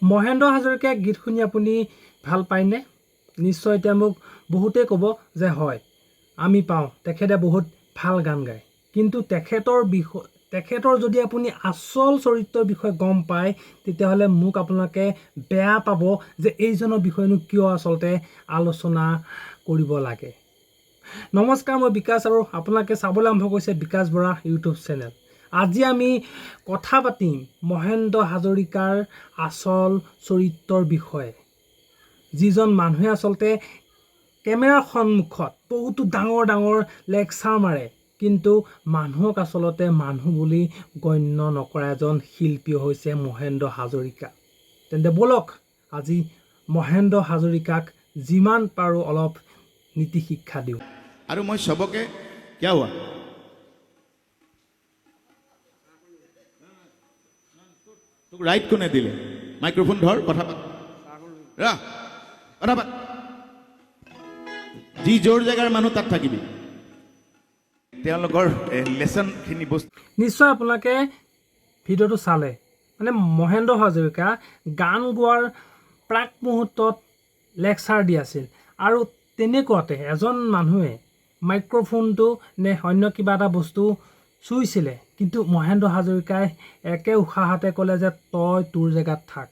মহেন্দ্ৰ হাজৰিকাৰ গীত শুনি আপুনি ভাল পায়নে? নিশ্চয় এতিয়া মোক বহুতে ক'ব যে হয়, আমি পাওঁ, তেখেতে বহুত ভাল গান গায়। কিন্তু তেখেতৰ যদি আপুনি আচল চৰিত্ৰৰ বিষয়ে গম পায়, তেতিয়াহ'লে মোক আপোনালোকে বেয়া পাব যে এইজনৰ বিষয়েনো কিয় আচলতে আলোচনা কৰিব লাগে। নমস্কাৰ, মই বিকাশ আৰু আপোনালোকে চাবলৈ আৰম্ভ কৰিছে বিকাশ বৰা ইউটিউব চেনেল। আজি আমি কথা পাতিম মহেন্দ্ৰ হাজৰিকাৰ আচল চৰিত্ৰৰ বিষয়ে, যিজন মানুহে আচলতে কেমেৰাৰ সন্মুখত বহুতো ডাঙৰ ডাঙৰ লেকচাৰ মাৰে, কিন্তু মানুহক আচলতে মানুহ বুলি গণ্য নকৰা এজন শিল্পী হৈছে মহেন্দ্ৰ হাজৰিকা। তেন্তে ব'লক আজি মহেন্দ্ৰ হাজৰিকাক যিমান পাৰোঁ অলপ নীতি শিক্ষা দিওঁ। আৰু মই সবকে क्या हुआ তোক ৰাইট কোনে দিলে? মাইক্ৰফোন ধৰ, কথা পাত, কথা পাত। যি জোৰ জেগাৰ মানুহ তাত থাকিবি। তেওঁলোকৰ লেচনখিনি বস্তু নিশ্চয় আপোনালোকে ভিডিঅ'টো চালে, মানে মহেন্দ্ৰ হাজৰিকা গান গোৱাৰ প্ৰাক মুহূৰ্তত লেকচাৰ দি আছিল, আৰু তেনেকুৱাতে এজন মানুহে মাইক্ৰফোনটো নে অন্য কিবা এটা বস্তু চুইছিলে, কিন্তু মহেন্দ্ৰ হাজৰিকাই একে উশাহতে ক'লে যে তই তোৰ জেগাত থাক।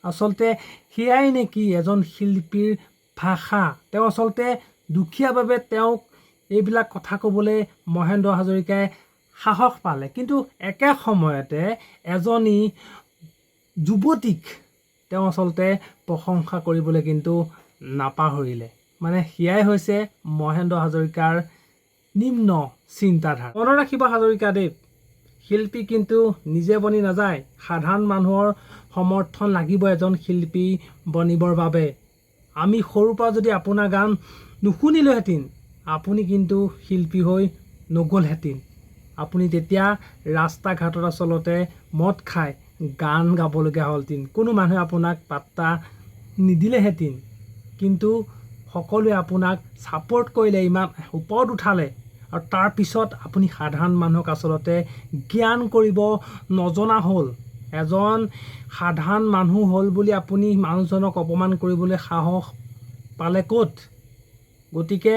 আচলতে সেয়াই নেকি এজন শিল্পীৰ ভাষা? তেওঁ আচলতে দুখীয়াভাৱে তেওঁক এইবিলাক কথা ক'বলৈ মহেন্দ্ৰ হাজৰিকাই সাহস পালে, কিন্তু একে সময়তে এজনী যুৱতীক তেওঁ আচলতে প্ৰশংসা কৰিবলৈ কিন্তু নাপাহৰিলে। মানে সেয়াই হৈছে মহেন্দ্ৰ হাজৰিকাৰ নিম্ন চিন্তাধাৰা। মনত ৰাখিব হাজৰিকাদেৱ, শিল্পী কিন্তু নিজে বনি নাযায়, সাধাৰণ মানুহৰ সমৰ্থন লাগিব এজন শিল্পী বনিবৰ বাবে। আমি সৰুৰ পৰা যদি আপোনাৰ গান নুশুনিলোহেঁতেন, আপুনি কিন্তু শিল্পী হৈ নগ'লহেঁতেন। আপুনি তেতিয়া ৰাস্তা ঘাটত আচলতে মদ খাই গান গাবলগীয়া হ'লহেঁতেন, কোনো মানুহে আপোনাক পাত্তা নিদিলেহেঁতেন। কিন্তু সকলোৱে আপোনাক ছাপোৰ্ট কৰিলে, ইমান ওপৰত উঠালে, আৰু তাৰপিছত আপুনি সাধাৰণ মানুহক আচলতে জ্ঞান কৰিব নজনা হ'ল। এজন সাধাৰণ মানুহ হ'ল বুলি আপুনি মানুহজনক অপমান কৰিবলৈ সাহস পালে ক'ত? গতিকে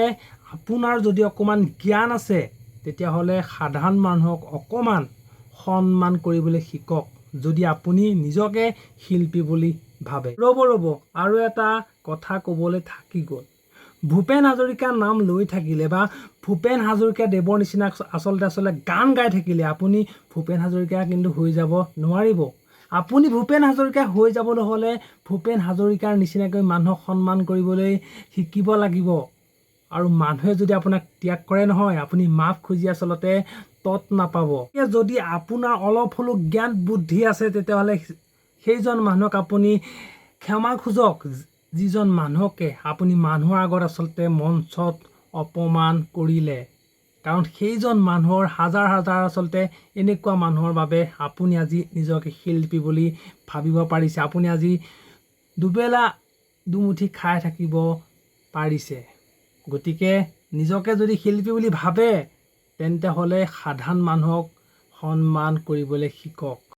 আপোনাৰ যদি অকণমান জ্ঞান আছে, তেতিয়াহ'লে সাধাৰণ মানুহক অকণমান সন্মান কৰিবলৈ শিকক, যদি আপুনি নিজকে শিল্পী বুলি ভাবে। ৰ'ব আৰু এটা কথা ক'বলৈ থাকি গ'ল। ভূপেন হাজৰিকাৰ নাম লৈ থাকিলে বা ভূপেন হাজৰিকা দেৱৰ নিচিনা আচলতে গান গাই থাকিলে আপুনি ভূপেন হাজৰিকা কিন্তু হৈ যাব নোৱাৰিব। আপুনি ভূপেন হাজৰিকা হৈ যাবলৈ হ'লে ভূপেন হাজৰিকাৰ নিচিনাকৈ মানুহক সন্মান কৰিবলৈ শিকিব লাগিব। আৰু মানুহে যদি আপোনাক ত্যাগ কৰে নহয়, আপুনি মাফ খুজি আচলতে তত নাপাব। যদি আপোনাৰ অলপ হ'লেও জ্ঞান বুদ্ধি আছে, তেতিয়াহ'লে সেইজন মানুহক আপুনি ক্ষমা খোজক, যিজন মানুহকে আপুনি মানুহৰ আগত আচলতে মঞ্চত অপমান কৰিলে। কাৰণ সেইজন মানুহৰ হাজাৰ হাজাৰ আচলতে এনেকুৱা মানুহৰ বাবে আপুনি আজি নিজকে শিল্পী বুলি ভাবিব পাৰিছে, আপুনি আজি দুবেলা দুমুঠি খাই থাকিব পাৰিছে। গতিকে নিজকে যদি শিল্পী বুলি ভাবে, তেন্তে হ'লে সাধাৰণ মানুহক সন্মান কৰিবলৈ শিকক।